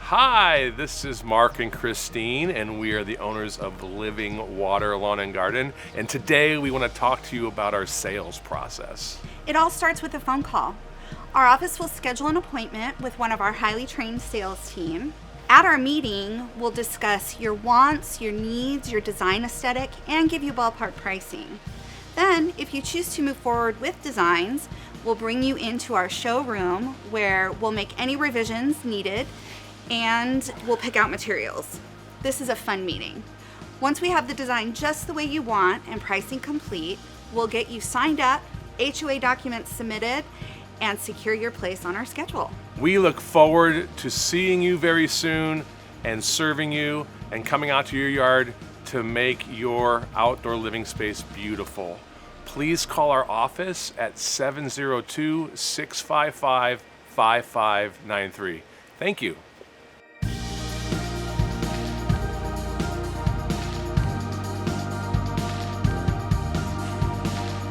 Hi, this is Mark and Christine, and we are the owners of Living Water Lawn and Garden. And today we want to talk to you about our sales process. It all starts with a phone call. Our office will schedule an appointment with one of our highly trained sales team. At our meeting, we'll discuss your wants, your needs, your design aesthetic, and give you ballpark pricing. Then, if you choose to move forward with designs, we'll bring you into our showroom where we'll make any revisions needed and we'll pick out materials. This is a fun meeting. Once we have the design just the way you want and pricing complete, we'll get you signed up, HOA documents submitted, and secure your place on our schedule. We look forward to seeing you very soon and serving you and coming out to your yard to make your outdoor living space beautiful. Please call our office at 702-655-5593. Thank you.